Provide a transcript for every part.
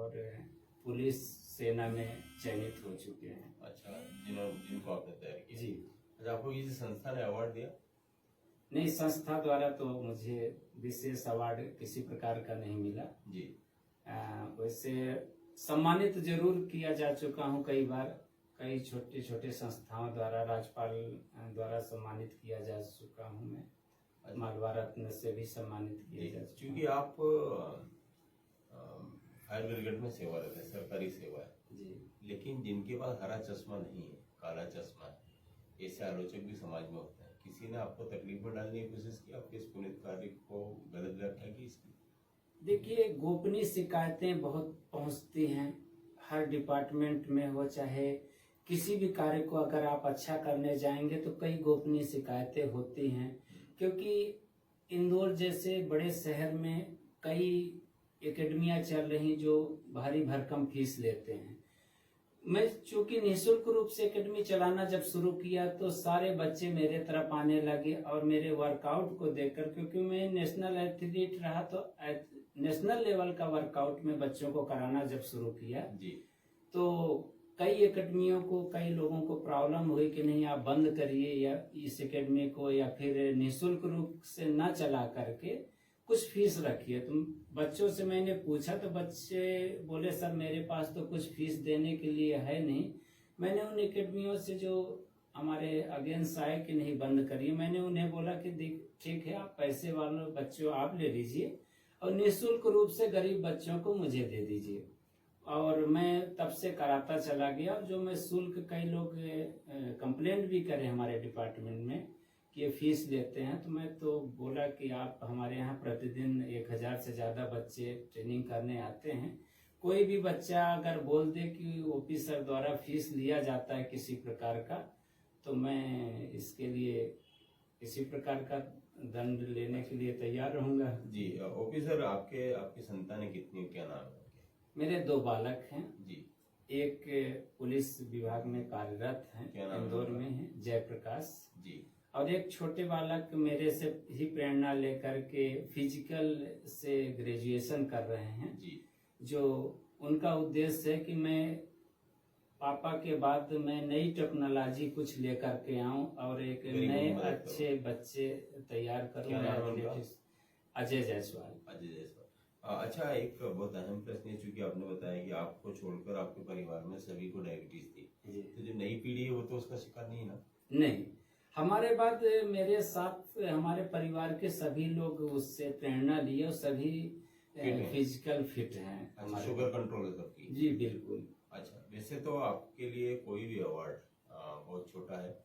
और पुलिस सेना में चयनित हो चुके हैं। अच्छा, जिनको आपने तैयार किया जी। अच्छा, आपको किसी संस्था ने अवार्ड दिया? नहीं, संस्था द्वारा तो मुझे विशेष अवार्ड किसी प्रकार का नहीं मिला जी। वैसे सम्मानित जरूर किया जा चुका हूँ कई बार, कई छोटे छोटे संस्थाओं द्वारा, राज्यपाल द्वारा सम्मानित किया जा चुका हूँ मैं। मालवा रत्न से भी सम्मानित किया जा चुका। क्योंकि आप फायर ब्रिगेड में सेवारत है, सरकारी सेवा है जी। लेकिन जिनके पास हरा चश्मा नहीं है, काला चश्मा है, ऐसे आलोचक भी समाज में होते हैं। किसी ने आपको तकलीफ में डालने की कोशिश की, आपके इस पुनीत कार्य को गलत व्याख्या की इसकी? देखिए, गोपनीय शिकायतें बहुत पहुंचती हैं हर डिपार्टमेंट में हो, चाहे किसी भी कार्य को अगर आप अच्छा करने जाएंगे तो कई गोपनीय शिकायतें होती हैं। क्योंकि इंदौर जैसे बड़े शहर में कई एकेडमियां चल रही जो भारी भरकम फीस लेते हैं। मैं चूंकि निःशुल्क रूप से एकेडमी चलाना जब शुरू किया तो सारे बच्चे मेरे तरफ आने लगे और मेरे वर्कआउट को देखकर, क्योंकि मैं नेशनल एथलीट रहा, तो नेशनल लेवल का वर्कआउट में बच्चों को कराना जब शुरू किया जी। तो कई एकेडमियों को, कई लोगों को प्रॉब्लम हुई कि नहीं आप बंद करिए या इस एकेडमी को, या फिर निःशुल्क रूप से न चला करके कुछ फीस रखिए। तो बच्चों से मैंने पूछा तो बच्चे बोले सर मेरे पास तो कुछ फीस देने के लिए है नहीं। मैंने उन एकेडमियों से जो हमारे अगेंस्ट आए कि नहीं बंद करिए, मैंने उन्हें बोला कि ठीक है, आप पैसे वालों बच्चों आप ले लीजिए और निःशुल्क रूप से गरीब बच्चों को मुझे दे दीजिए। और मैं तब से कराता चला गया। और जो मैं शुल्क, कई लोग कंप्लेंट भी करे हमारे डिपार्टमेंट में कि ये फीस लेते हैं, तो मैं तो बोला कि आप हमारे यहाँ प्रतिदिन 1000 से ज़्यादा बच्चे ट्रेनिंग करने आते हैं। कोई भी बच्चा अगर बोल दे कि ओपी सर द्वारा फीस लिया जाता है किसी प्रकार का, तो मैं इसके लिए किसी प्रकार का दंड लेने के लिए तैयार रहूंगा। जी। ओपी सर, आपकी संतानें कितनी, क्या नाम है? मेरे 2 बालक हैं जी। एक पुलिस विभाग में कार्यरत हैं, इंदौर में है, जयप्रकाश जी। और एक छोटे बालक मेरे से ही प्रेरणा लेकर के फिजिकल से ग्रेजुएशन कर रहे हैं जी। जो उनका उद्देश्य है कि मैं पापा के बाद मैं नई टेक्नोलॉजी कुछ लेकर के आऊं और एक नए अच्छे बच्चे तैयार करूं। अजय जायसवाल। अजय जायसवाल। अच्छा, एक बहुत अहम प्रश्न है, चूंकि आपने बताया कि आपको छोड़कर आपके परिवार में सभी को डायबिटीज थी, तो जो नई पीढ़ी है वो तो उसका शिकार नहीं है ना? नहीं, हमारे बाद मेरे साथ हमारे परिवार के सभी लोग उससे प्रेरणा लिए और सभी फिजिकल फिट हैं। अच्छा, शुगर कंट्रोल है सबकी? जी बिल्कुल। अच्छा, वैसे तो आपके लिए कोई भी अवार्ड बहुत छोटा है।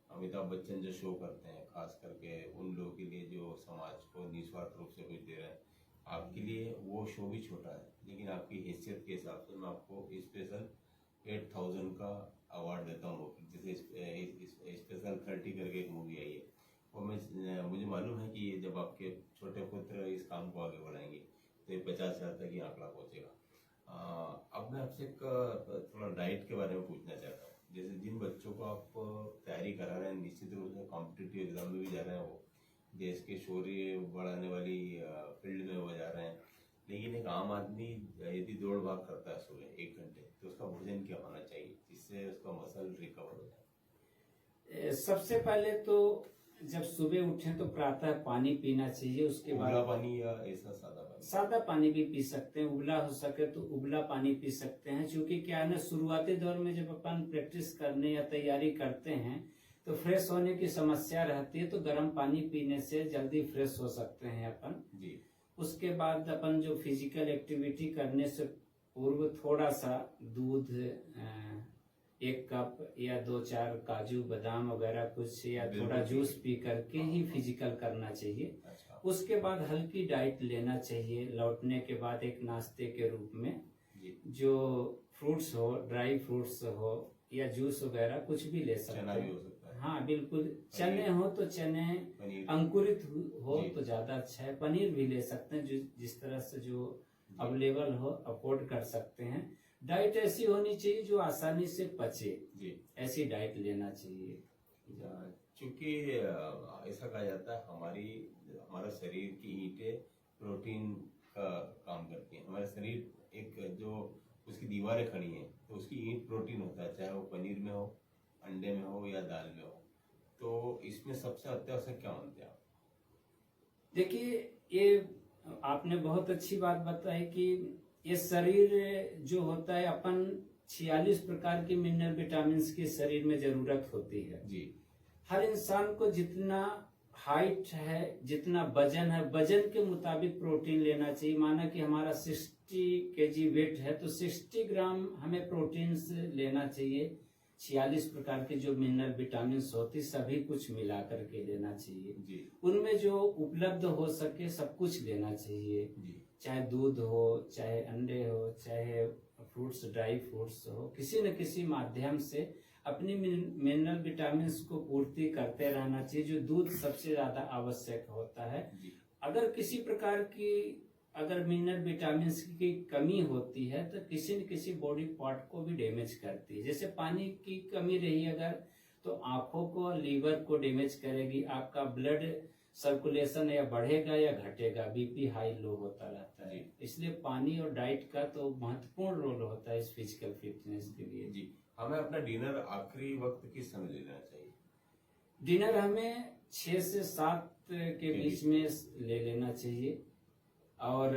अमिताभ बच्चन जो शो करते हैं, खास करके उन लोगों के लिए जो समाज को निस्वार्थ रूप से कुछ दे रहे हैं, आपके लिए वो शो भी छोटा है। लेकिन आपकी हैसियत के हिसाब से मैं आपको स्पेशल 8000 का अवार्ड देता हूँ। जैसे स्पेशल 30 करके एक मूवी आई है, और मुझे मालूम है कि जब आपके छोटे पुत्र इस काम को आगे बढ़ाएंगे तो ये 50,000 तक ही आंकड़ा पहुँचेगा। अब मैं आपसे थोड़ा डाइट के बारे में पूछना चाहता हूँ। जैसे जिन बच्चों को आप तैयारी करा रहे हैं, निश्चित रूप से कॉम्पिटिटिव एग्जाम में भी जा रहे हैं, वो देश के शौर्य बढ़ाने वाली फील्ड में वो जा रहे हैं, लेकिन एक आम आदमी यदि दौड़ भाग करता है सुबह 1 घंटे, तो उसका भोजन क्या होना चाहिए जिससे उसका मसल रिकवर हो जाए? सबसे पहले तो जब सुबह उठें तो प्रातः पानी पीना चाहिए। उसके बाद उबला पानी या ऐसा सादा पानी? सादा पानी भी पी सकते हैं, उबला हो सके तो उबला पानी पी सकते हैं। क्योंकि क्या है ना, शुरुआती दौर में जब अपन प्रैक्टिस करने या तैयारी करते हैं तो फ्रेश होने की समस्या रहती है, तो गर्म पानी पीने से जल्दी फ्रेश हो सकते हैं अपन जी। उसके बाद अपन जो फिजिकल एक्टिविटी करने से पूर्व थोड़ा सा दूध 1 कप या 2-4 काजू बादाम वगैरह कुछ या थोड़ा जूस पी करके ही फिजिकल करना चाहिए। अच्छा। उसके बाद हल्की डाइट लेना चाहिए। लौटने के बाद एक नाश्ते के रूप में जो फ्रूट्स हो, ड्राई फ्रूट्स हो या जूस वगैरह कुछ भी ले सकते हैं। चना भी हो सकता है? हाँ बिल्कुल, चने हो तो चने, अंकुरित हो तो ज्यादा अच्छा है। पनीर भी ले सकते हैं, जिस तरह से जो अवेलेबल हो अफोर्ड कर सकते हैं। डाइट ऐसी होनी चाहिए जो आसानी से पचे, ऐसी डाइट लेना चाहिए। चूंकि ऐसा कहा जाता है हमारा शरीर की ईंटें प्रोटीन का काम करती है। हमारा शरीर एक जो उसकी दीवारें खड़ी हैं तो उसकी ईंट प्रोटीन होता है, चाहे वो पनीर में हो, अंडे में हो या दाल में हो। तो इसमें सबसे अत्यावश्यक क्या मानते हैं आप? देखिए, ये आपने बहुत अच्छी बात बताई कि ये शरीर जो होता है, अपन 46 प्रकार की मिनरल विटामिन की शरीर में जरूरत होती है। जी। हर इंसान को जितना हाइट है, जितना वजन है, वजन के मुताबिक प्रोटीन लेना चाहिए। माना कि हमारा 60 केजी वेट है तो 60 ग्राम हमें प्रोटीन लेना चाहिए। 46 प्रकार के जो मिनरल विटामिन होती सभी कुछ मिला करके लेना चाहिए। जी। उनमें जो उपलब्ध हो सके सब कुछ लेना चाहिए। जी। चाहे दूध हो, चाहे अंडे हो, चाहे फ्रूट्स, ड्राई फ्रूट्स हो, किसी न किसी माध्यम से अपनी मिनरल विटामिन को पूर्ति करते रहना चाहिए। जो दूध सबसे ज्यादा आवश्यक होता है। जी। अगर किसी प्रकार की अगर मिनरल विटामिन की कमी होती है तो किसी न किसी बॉडी पार्ट को भी डैमेज करती है। जैसे पानी की कमी रही अगर तो आंखों को, लीवर को डैमेज करेगी। आपका ब्लड सर्कुलेशन या बढ़ेगा या घटेगा, बीपी हाई लो होता रहता है। इसलिए पानी और डाइट का तो महत्वपूर्ण रोल होता है इस फिजिकल फिटनेस के लिए। जी। हमें अपना डिनर आखिरी वक्त किस समय ले लेना चाहिए? डिनर हमें 6 से 7 के बीच में ले लेना चाहिए। और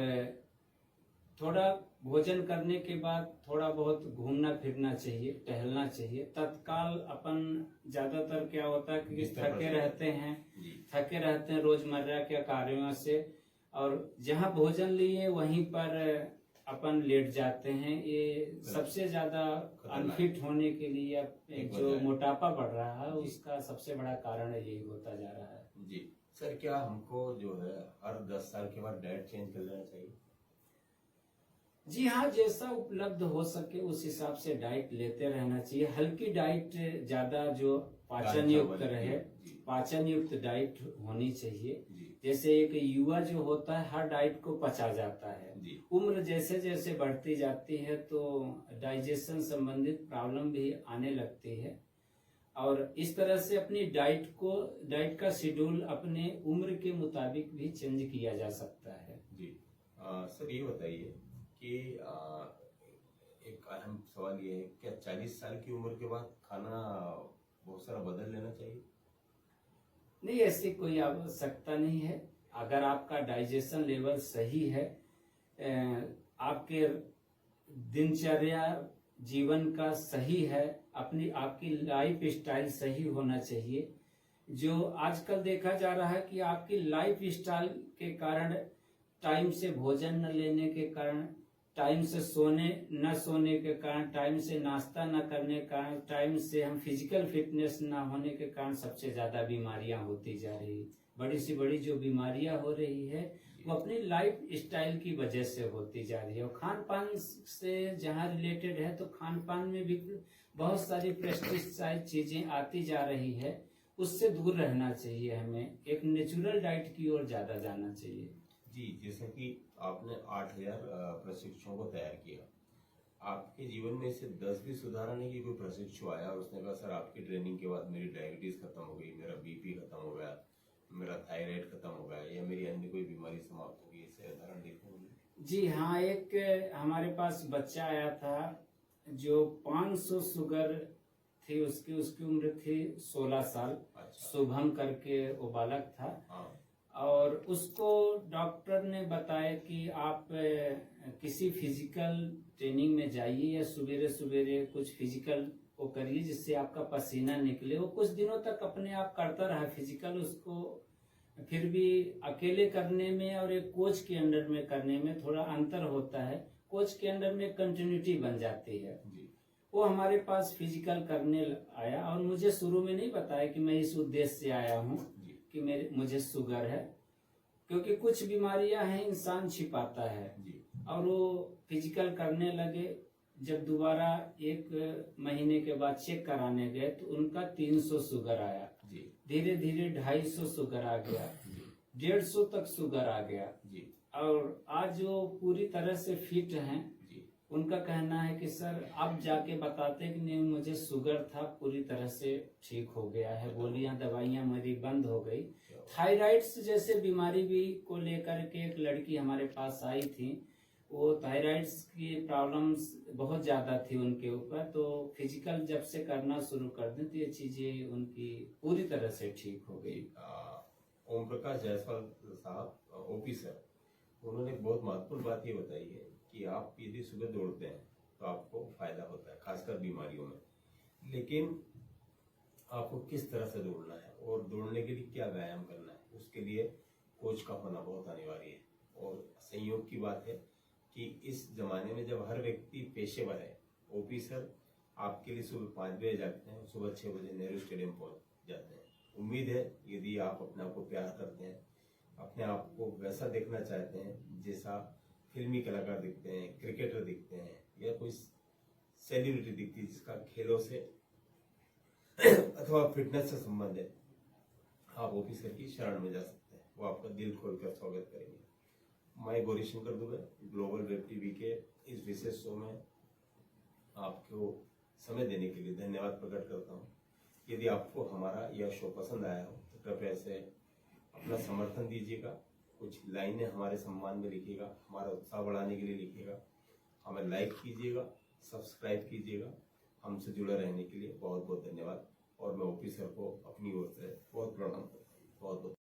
थोड़ा भोजन करने के बाद थोड़ा बहुत घूमना फिरना चाहिए, टहलना चाहिए। तत्काल अपन ज्यादातर क्या होता है कि थके रहते हैं रोजमर्रा के कार्यों से, और जहाँ भोजन लिए वहीं पर अपन लेट जाते हैं। ये सबसे ज्यादा अनफिट होने के लिए जो मोटापा बढ़ रहा है उसका सबसे बड़ा कारण यही होता जा रहा है। जी सर, क्या हमको जो है हर 10 साल के बाद डाइट चेंज कर लेना चाहिए? जी हाँ, जैसा उपलब्ध हो सके उस हिसाब से डाइट लेते रहना चाहिए। हल्की डाइट, ज्यादा जो पाचन युक्त रहे, पाचन युक्त डाइट होनी चाहिए। जैसे एक युवा जो होता है हर डाइट को पचा जाता है। उम्र जैसे जैसे बढ़ती जाती है तो डाइजेशन संबंधित प्रॉब्लम भी आने लगती है। और इस तरह से अपनी डाइट का शेड्यूल अपने उम्र के मुताबिक भी चेंज किया जा सकता है। जी। सर ये बताइए कि एक अहम सवाल ये है, क्या 40 साल की उम्र के बाद खाना बहुत सारा बदल लेना चाहिए? नहीं, ऐसी कोई आवश्यकता नहीं है। अगर आपका डाइजेशन लेवल सही है, आपके दिनचर्या जीवन का सही है, आपकी लाइफ स्टाइल सही होना चाहिए। जो आजकल देखा जा रहा है कि आपकी लाइफ स्टाइल के कारण, टाइम से भोजन न लेने के कारण, टाइम से न सोने के कारण, टाइम से नाश्ता न करने के कारण, टाइम से हम फिजिकल फिटनेस न होने के कारण सबसे ज्यादा बीमारियां होती जा रही। बड़ी से बड़ी जो बीमारियां हो रही है वो अपनी लाइफ स्टाइल की वजह से होती जा रही है। और खान पान से जहाँ रिलेटेड है तो खान पान में भी बहुत सारी पेस्टिसाइड चीजें आती जा रही है, उससे दूर रहना चाहिए। हमें एक नेचुरल डाइट की ओर ज्यादा जाना चाहिए। जी, जैसे कि आपने 8000 प्रशिक्षुओं को तैयार किया, आपके जीवन में से 10 भी सुधारा नहीं कि कोई प्रशिक्षु आया और उसने कहा सर आपकी ट्रेनिंग के बाद मेरी डायबिटीज खत्म हो गई, मेरा बीपी खत्म हो गया, मेरा थायराइड खत्म हो गया, या मेरी अन्य कोई बीमारी समाप्त हो गई? इससे उदाहरण देखने को मिले? जी हाँ, एक हमारे पास बच्चा आया था जो 500 शुगर थी, उसकी उम्र थी 16 साल। अच्छा। शुभम करके वो बालक था। हाँ। और उसको डॉक्टर ने बताया कि आप किसी फिजिकल ट्रेनिंग में जाइए या सवेरे सवेरे कुछ फिजिकल वो करिए जिससे आपका पसीना निकले। वो कुछ दिनों तक अपने आप करता रहा फिजिकल, उसको फिर भी अकेले करने में और एक कोच के अंडर में करने में थोड़ा अंतर होता है। कोच के अंडर में कंटिन्यूटी बन जाती है। वो हमारे पास फिजिकल करने आया और मुझे शुरू में नहीं बताया कि मैं इस उद्देश्य से आया हूँ कि मुझे शुगर है, क्योंकि कुछ बीमारियां हैं इंसान छिपाता है। और वो फिजिकल करने लगे। जब दोबारा 1 महीने के बाद चेक कराने गए तो उनका 300 शुगर आया। धीरे धीरे 250 शुगर आ गया, 150 तक शुगर आ गया। और आज वो पूरी तरह से फिट हैं। उनका कहना है कि सर आप जाके बताते कि नहीं मुझे शुगर था, पूरी तरह से ठीक हो गया है, गोलियां दवाइयां मेरी बंद हो गई। थायराइड जैसे बीमारी भी को लेकर के एक लड़की हमारे पास आई थी, वो थायराइड्स की प्रॉब्लम्स बहुत ज़्यादा थी उनके ऊपर, तो फिजिकल जब से करना शुरू कर दें तो ये चीज़ें उनकी पूरी तरह से ठीक हो गई। ओम प्रकाश जायसवाल साहब ओपी सर, उन्होंने एक बहुत महत्वपूर्ण बात ये बताई है कि आप यदि सुबह दौड़ते हैं तो आपको फायदा होता है, खासकर बीमारियों में। लेकिन आपको किस तरह से दौड़ना है और दौड़ने के लिए क्या व्यायाम करना है, उसके लिए कोच का होना बहुत अनिवार्य है। और संयोग की बात है कि इस जमाने में जब हर व्यक्ति पेशेवर है, ओपी सर आपके लिए सुबह 5 बजे जाते हैं, सुबह 6 बजे नेहरू स्टेडियम पहुंच जाते हैं। उम्मीद है यदि आप अपने आप को प्यार करते हैं, अपने आप को वैसा देखना चाहते हैं जैसा फिल्मी कलाकार दिखते हैं, क्रिकेटर दिखते हैं, या कोई सेलिब्रिटी दिखती है जिसका खेलों से अथवा फिटनेस से संबंध है, आप ओपी सर की शरण में जा सकते हैं। वो आपका दिल खोलकर स्वागत करेंगे। मैं Gaurishankar Dubey global web TV के इस विशेष शो में आपको समय देने के लिए धन्यवाद प्रकट करता हूँ। यदि आपको हमारा यह शो पसंद आया हो तो कृपया इसे अपना समर्थन दीजिएगा, कुछ लाइनें हमारे सम्मान में लिखिएगा, हमारा उत्साह बढ़ाने के लिए लिखिएगा, हमें लाइक कीजिएगा, सब्सक्राइब कीजिएगा। हमसे जुड़े रहने के लिए बहुत बहुत धन्यवाद। और मैं ओपी सर को अपनी ओर से बहुत प्रणाम करता हूँ। बहुत बहुत